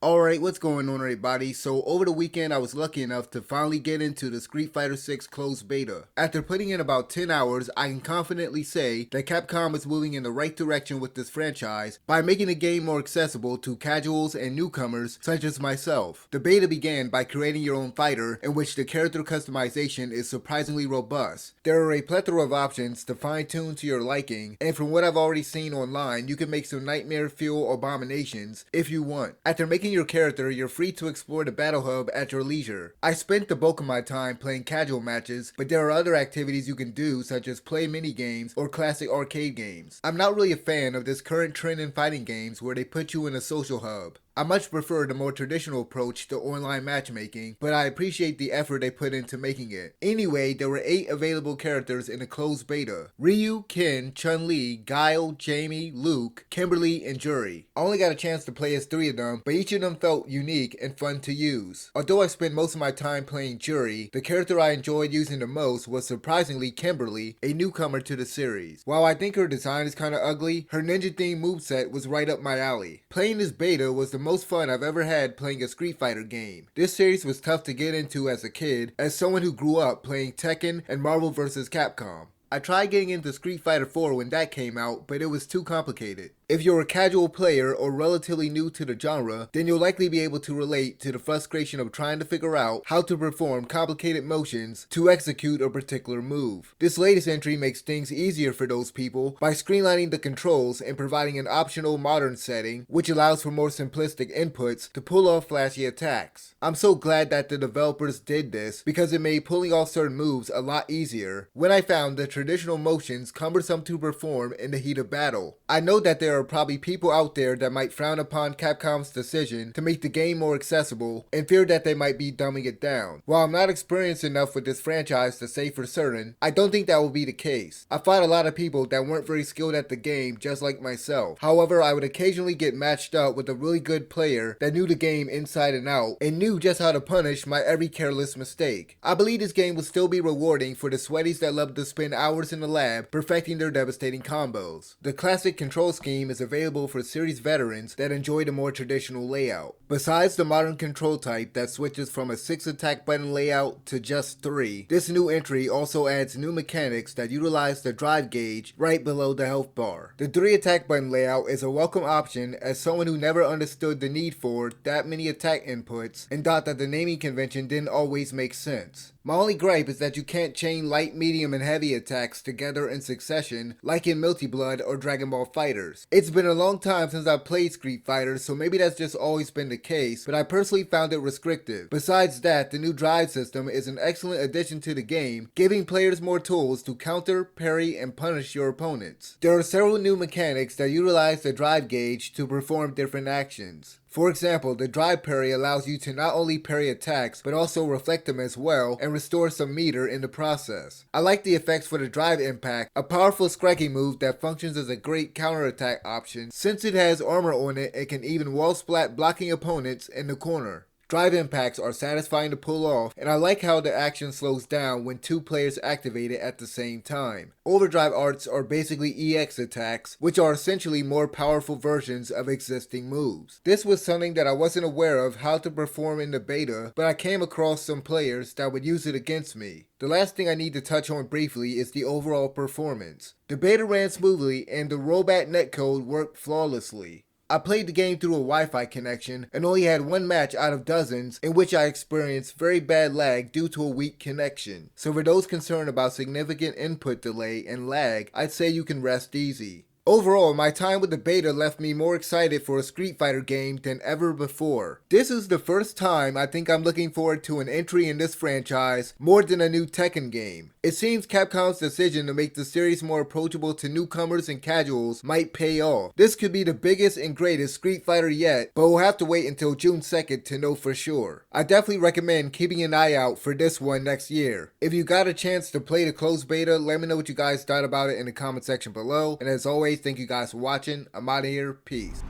Alright, what's going on everybody? So over the weekend I was lucky enough to finally get into the Street Fighter 6 closed beta. After putting in about 10 hours, I can confidently say that Capcom is moving in the right direction with this franchise by making the game more accessible to casuals and newcomers such as myself. The beta began by creating your own fighter, in which the character customization is surprisingly robust. There are a plethora of options to fine tune to your liking, and from what I've already seen online, you can make some nightmare fuel abominations if you want. After making your character, you're free to explore the battle hub at your leisure. I spent the bulk of my time playing casual matches, but there are other activities you can do such as play mini games or classic arcade games. I'm not really a fan of this current trend in fighting games where they put you in a social hub. I much prefer the more traditional approach to online matchmaking, but I appreciate the effort they put into making it. Anyway, there were 8 available characters in the closed beta: Ryu, Ken, Chun-Li, Guile, Jamie, Luke, Kimberly, and Juri. I only got a chance to play as 3 of them, but each of them felt unique and fun to use. Although I spent most of my time playing Juri, the character I enjoyed using the most was surprisingly Kimberly, a newcomer to the series. While I think her design is kinda ugly, her ninja-themed moveset was right up my alley. Playing this beta was the most fun I've ever had playing a Street Fighter game. This series was tough to get into as a kid, as someone who grew up playing Tekken and Marvel vs. Capcom. I tried getting into Street Fighter 4 when that came out, but it was too complicated. If you're a casual player or relatively new to the genre, then you'll likely be able to relate to the frustration of trying to figure out how to perform complicated motions to execute a particular move. This latest entry makes things easier for those people by streamlining the controls and providing an optional modern setting, which allows for more simplistic inputs to pull off flashy attacks. I'm so glad that the developers did this because it made pulling off certain moves a lot easier when I found the traditional motions cumbersome to perform in the heat of battle. I know that there are probably people out there that might frown upon Capcom's decision to make the game more accessible and fear that they might be dumbing it down. While I'm not experienced enough with this franchise to say for certain, I don't think that will be the case. I fought a lot of people that weren't very skilled at the game just like myself. However, I would occasionally get matched up with a really good player that knew the game inside and out and knew just how to punish my every careless mistake. I believe this game will still be rewarding for the sweaties that love to spend hours in the lab perfecting their devastating combos. The classic control scheme is available for series veterans that enjoy the more traditional layout. Besides the modern control type that switches from a 6 attack button layout to just 3, this new entry also adds new mechanics that utilize the drive gauge right below the health bar. The 3 attack button layout is a welcome option as someone who never understood the need for that many attack inputs and thought that the naming convention didn't always make sense. My only gripe is that you can't chain light, medium, and heavy attacks together in succession like in Multi Blood or Dragon Ball FighterZ. It's been a long time since I've played Street Fighter, so maybe that's just always been the case, but I personally found it restrictive. Besides that, the new drive system is an excellent addition to the game, giving players more tools to counter, parry, and punish your opponents. There are several new mechanics that utilize the drive gauge to perform different actions. For example, the drive parry allows you to not only parry attacks, but also reflect them as well and restore some meter in the process. I like the effects for the drive impact, a powerful striking move that functions as a great counterattack option. Since it has armor on it, it can even wall splat blocking opponents in the corner. Drive impacts are satisfying to pull off, and I like how the action slows down when 2 players activate it at the same time. Overdrive arts are basically EX attacks, which are essentially more powerful versions of existing moves. This was something that I wasn't aware of how to perform in the beta, but I came across some players that would use it against me. The last thing I need to touch on briefly is the overall performance. The beta ran smoothly and the rollback netcode worked flawlessly. I played the game through a Wi-Fi connection and only had 1 match out of dozens in which I experienced very bad lag due to a weak connection. So for those concerned about significant input delay and lag, I'd say you can rest easy. Overall, my time with the beta left me more excited for a Street Fighter game than ever before. This is the first time I think I'm looking forward to an entry in this franchise more than a new Tekken game. It seems Capcom's decision to make the series more approachable to newcomers and casuals might pay off. This could be the biggest and greatest Street Fighter yet, but we'll have to wait until June 2nd to know for sure. I definitely recommend keeping an eye out for this one next year. If you got a chance to play the closed beta, let me know what you guys thought about it in the comment section below. And as always, thank you guys for watching. I'm out of here. Peace.